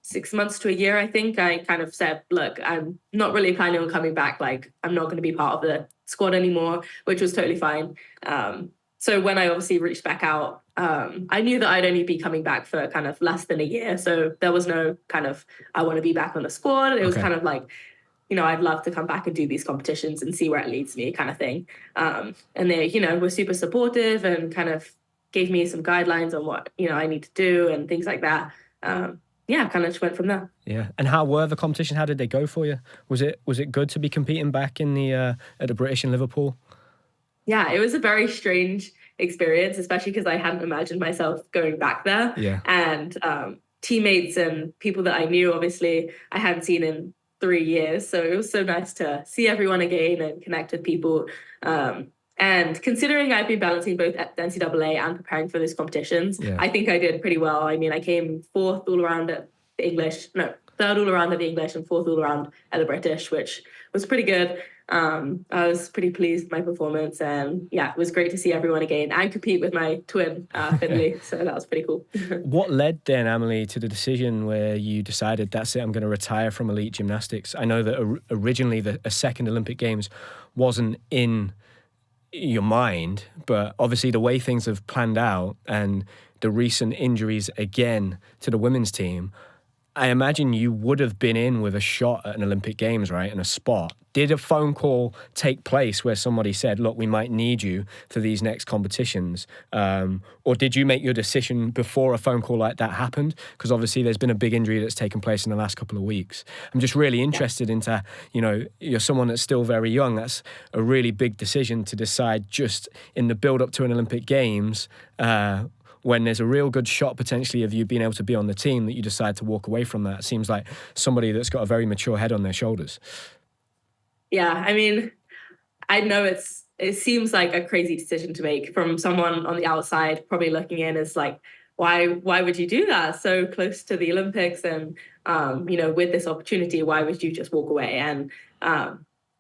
6 months to a year, I think I kind of said, look, I'm not really planning on coming back. Like, I'm not going to be part of the squad anymore, which was totally fine. So when I obviously reached back out, I knew that I'd only be coming back for kind of less than a year. So there was no kind of, I want to be back on the squad. It was kind of like, I'd love to come back and do these competitions and see where it leads me kind of thing. And they, were super supportive and kind of gave me some guidelines on what, I need to do and things like that. Yeah, kind of just went from there. Yeah. And how were the competitions? How did they go for you? Was it good to be competing back in the at the British in Liverpool? Yeah, it was a very strange experience, especially because I hadn't imagined myself going back there. Yeah. And teammates and people that I knew, obviously, I hadn't seen in 3 years. So it was so nice to see everyone again and connect with people. And considering I've been balancing both at the NCAA and preparing for those competitions, I think I did pretty well. I mean, I came fourth all around at the English, no, third all around at the English and fourth all around at the British, which was pretty good. I was pretty pleased with my performance, and yeah, it was great to see everyone again and compete with my twin, Finley. So that was pretty cool. What led then, Amelie, to the decision where you decided, that's it, I'm going to retire from elite gymnastics? I know that originally a second Olympic Games wasn't in your mind, but obviously the way things have planned out and the recent injuries again to the women's team, I imagine you would have been in with a shot at an Olympic Games, right, and a spot. Did a phone call take place where somebody said, look, we might need you for these next competitions? Or did you make your decision before a phone call like that happened? Because obviously there's been a big injury that's taken place in the last couple of weeks. I'm just really interested into, you're someone that's still very young. That's a really big decision to decide just in the build up to an Olympic Games, when there's a real good shot potentially of you being able to be on the team, that you decide to walk away from that. It seems like somebody that's got a very mature head on their shoulders. Yeah, I mean, I know it seems like a crazy decision to make from someone on the outside, probably looking in as like, why would you do that so close to the Olympics? And, with this opportunity, why would you just walk away? And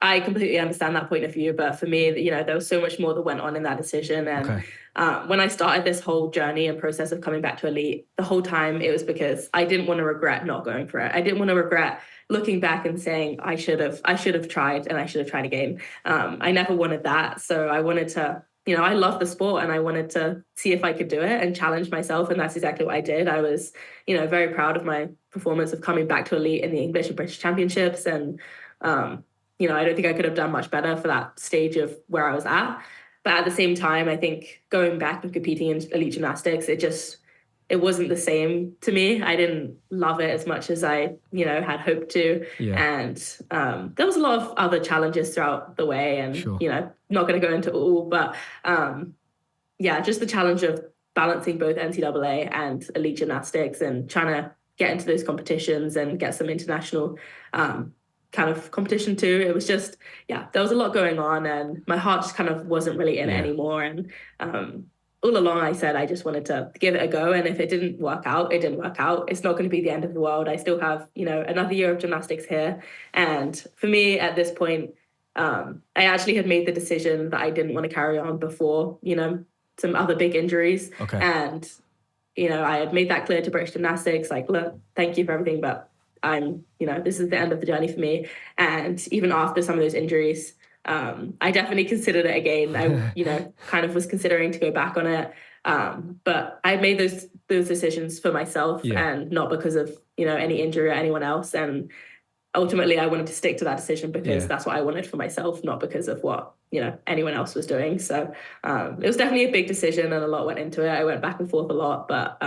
I completely understand that point of view, but for me, there was so much more that went on in that decision. And Okay. when I started this whole journey and process of coming back to elite, the whole time it was because I didn't want to regret not going for it. I didn't want to regret looking back and saying I should have tried and I should have tried again. I never wanted that, so I wanted to. I love the sport and I wanted to see if I could do it and challenge myself. And that's exactly what I did. I was, very proud of my performance of coming back to elite in the English and British championships. And, I don't think I could have done much better for that stage of where I was at. But at the same time, I think going back and competing in elite gymnastics, it wasn't the same to me. I didn't love it as much as I, had hoped to. Yeah. And there was a lot of other challenges throughout the way and, Sure. Not going to go into all, but just the challenge of balancing both NCAA and elite gymnastics and trying to get into those competitions and get some international kind of competition too. It was just, there was a lot going on and my heart just kind of wasn't really in it anymore. And all along I said I just wanted to give it a go, and if it didn't work out, it didn't work out. It's not going to be the end of the world. I still have another year of gymnastics here, and for me at this point, I actually had made the decision that I didn't want to carry on before some other big injuries. Okay. And I had made that clear to British Gymnastics, like, look, thank you for everything, but I'm this is the end of the journey for me. And even after some of those injuries, I definitely considered it again. I, kind of was considering to go back on it. But I made those decisions for myself and not because of, any injury or anyone else. And ultimately I wanted to stick to that decision because that's what I wanted for myself, not because of what, anyone else was doing. So it was definitely a big decision and a lot went into it. I went back and forth a lot, but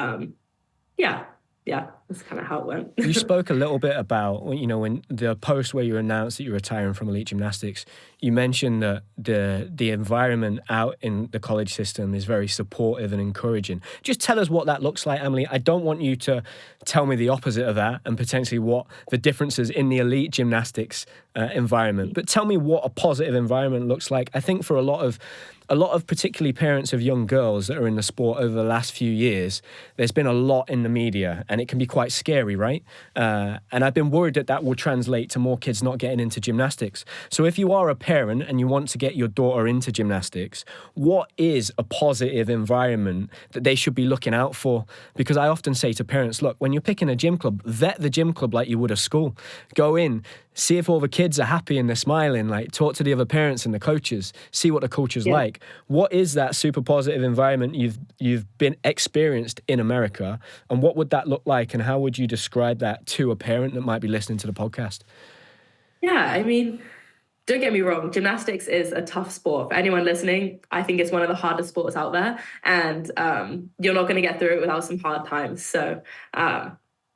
that's kind of how it went. You spoke a little bit about, when the post where you announced that you're retiring from elite gymnastics, you mentioned that the environment out in the college system is very supportive and encouraging. Just tell us what that looks like, Amelie. I don't want you to tell me the opposite of that and potentially what the differences in the elite gymnastics environment, but tell me what a positive environment looks like. I think for a lot of particularly parents of young girls that are in the sport over the last few years, there's been a lot in the media and it can be quite scary, right? And I've been worried that will translate to more kids not getting into gymnastics. So if you are a parent and you want to get your daughter into gymnastics, what is a positive environment that they should be looking out for? Because I often say to parents, look, when you're picking a gym club, vet the gym club like you would a school. Go in, see if all the kids are happy and they're smiling, like talk to the other parents and the coaches, see what the culture's like. What is that super positive environment you've been experienced in America, and what would that look like, and how would you describe that to a parent that might be listening to the podcast? Yeah, I mean, don't get me wrong, gymnastics is a tough sport. For anyone listening, I think it's one of the hardest sports out there, and you're not going to get through it without some hard times. So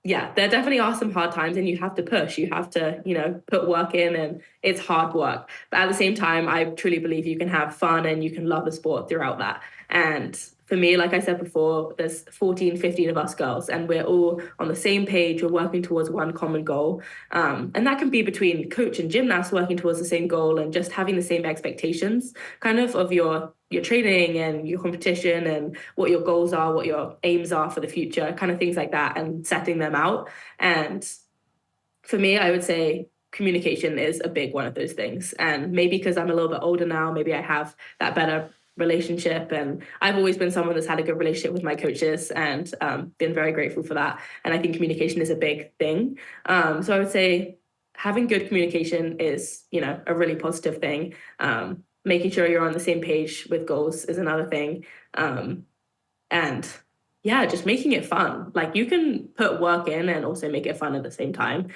there definitely are some hard times and you have to push, you have to, put work in, and it's hard work. But at the same time, I truly believe you can have fun and you can love the sport throughout that. And for me, like I said before, there's 14, 15 of us girls and we're all on the same page. We're working towards one common goal. And that can be between coach and gymnast working towards the same goal and just having the same expectations kind of your training and your competition and what your goals are, what your aims are for the future, kind of things like that, and setting them out. And for me, I would say communication is a big one of those things. And maybe because I'm a little bit older now, maybe I have that better relationship, and I've always been someone that's had a good relationship with my coaches and been very grateful for that. And I think communication is a big thing. So I would say having good communication is, a really positive thing. Making sure you're on the same page with goals is another thing. Just making it fun. Like, you can put work in and also make it fun at the same time.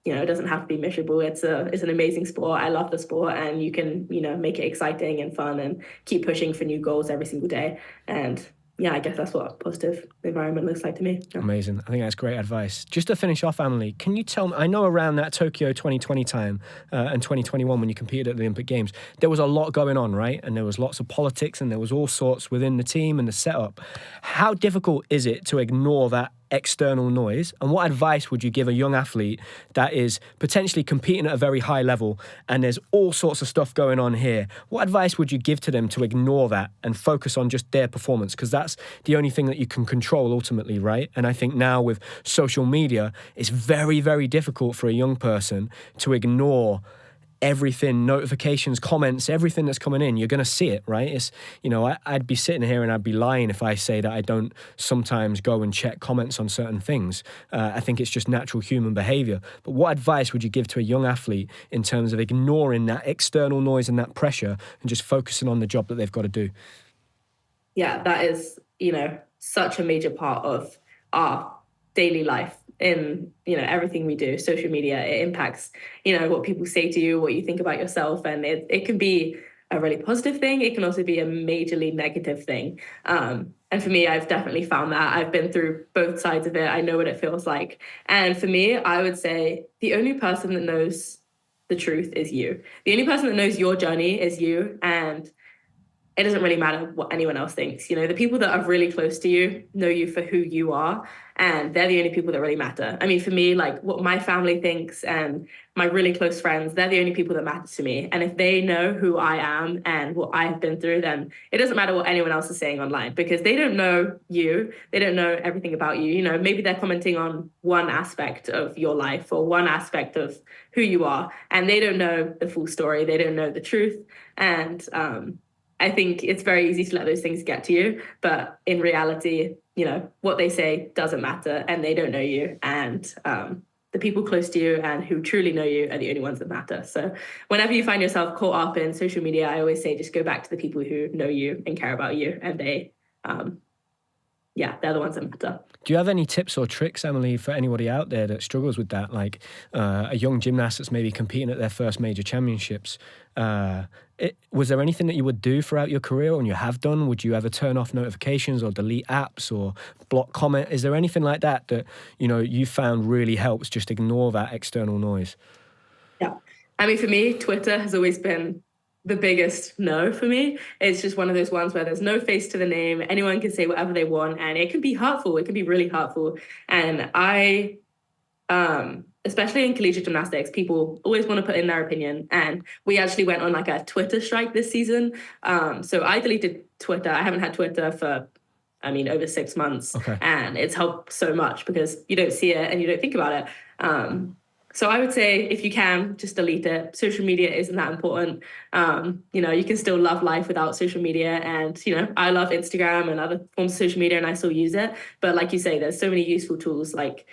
It doesn't have to be miserable. It's an amazing sport. I love the sport, and you can, make it exciting and fun and keep pushing for new goals every single day. And I guess that's what a positive environment looks like to me. Yeah. Amazing. I think that's great advice. Just to finish off, Amelie, can you tell me, I know around that Tokyo 2020 time and 2021 when you competed at the Olympic Games, there was a lot going on, right? And there was lots of politics and there was all sorts within the team and the setup. How difficult is it to ignore that external noise, and what advice would you give a young athlete that is potentially competing at a very high level and there's all sorts of stuff going on here? What advice would you give to them to ignore that and focus on just their performance? Because that's the only thing that you can control ultimately, right? And I think now with social media, it's very, very difficult for a young person to ignore everything, notifications, comments, everything that's coming in, you're going to see it, right? It's, I'd be sitting here and I'd be lying if I say that I don't sometimes go and check comments on certain things. I think it's just natural human behavior. But what advice would you give to a young athlete in terms of ignoring that external noise and that pressure and just focusing on the job that they've got to do? Yeah, that is, such a major part of our daily life in, everything we do. Social media, it impacts, what people say to you, what you think about yourself. And it can be a really positive thing. It can also be a majorly negative thing. And for me, I've definitely found that. I've been through both sides of it. I know what it feels like. And for me, I would say the only person that knows the truth is you. The only person that knows your journey is you. And it doesn't really matter what anyone else thinks. The people that are really close to you know you for who you are, and they're the only people that really matter. I mean, for me, like what my family thinks and my really close friends, they're the only people that matter to me. And if they know who I am and what I've been through, then it doesn't matter what anyone else is saying online, because they don't know you. They don't know everything about you. Maybe they're commenting on one aspect of your life or one aspect of who you are, and they don't know the full story. They don't know the truth. And, I think it's very easy to let those things get to you, but in reality, what they say doesn't matter, and they don't know you. And the people close to you and who truly know you are the only ones that matter. So whenever you find yourself caught up in social media, I always say just go back to the people who know you and care about you, and they're the ones that matter. Do you have any tips or tricks, Amelie, for anybody out there that struggles with that? Like a young gymnast that's maybe competing at their first major championships. Was there anything that you would do throughout your career, and you have done? Would you ever turn off notifications or delete apps or block comment? Is there anything like that you found really helps just ignore that external noise? Yeah. I mean, for me, Twitter has always been the biggest no for me. It's just one of those ones where there's no face to the name. Anyone can say whatever they want, and it can be hurtful. It can be really hurtful. And I, especially in collegiate gymnastics, people always want to put in their opinion. And we actually went on like a Twitter strike this season. So I deleted Twitter. I haven't had Twitter for, over 6 months. Okay. And it's helped so much because you don't see it and you don't think about it. So I would say if you can, just delete it. Social media isn't that important. You can still love life without social media. And, I love Instagram and other forms of social media, and I still use it. But like you say, there's so many useful tools like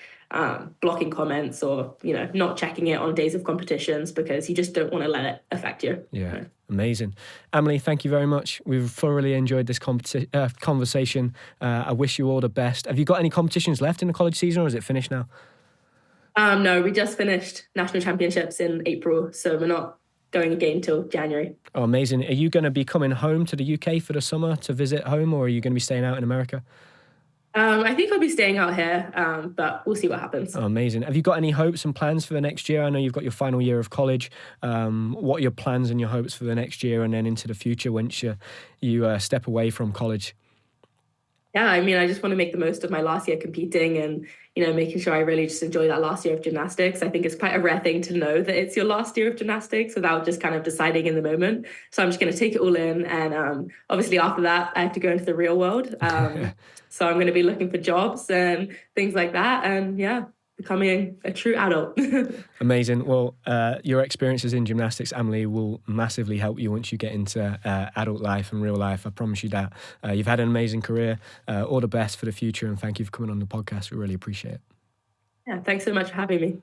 blocking comments or, not checking it on days of competitions, because you just don't want to let it affect you. Yeah. Amazing. Amelie, thank you very much. We've thoroughly enjoyed this conversation. I wish you all the best. Have you got any competitions left in the college season, or is it finished now? No, we just finished national championships in April, so we're not going again till January. Oh, amazing. Are you going to be coming home to the UK for the summer to visit home, or are you going to be staying out in America? I think I'll be staying out here, but we'll see what happens. Oh, amazing. Have you got any hopes and plans for the next year? I know you've got your final year of college. What are your plans and your hopes for the next year and then into the future once you step away from college? Yeah, I just want to make the most of my last year competing and, making sure I really just enjoy that last year of gymnastics. I think it's quite a rare thing to know that it's your last year of gymnastics without just kind of deciding in the moment. So I'm just going to take it all in. And obviously after that, I have to go into the real world. So I'm going to be looking for jobs and things like that. And becoming a true adult. Amazing. Well, your experiences in gymnastics, Amelie, will massively help you once you get into adult life and real life. I promise you that. You've had an amazing career. All the best for the future, and thank you for coming on the podcast. We really appreciate it. Yeah, thanks so much for having me.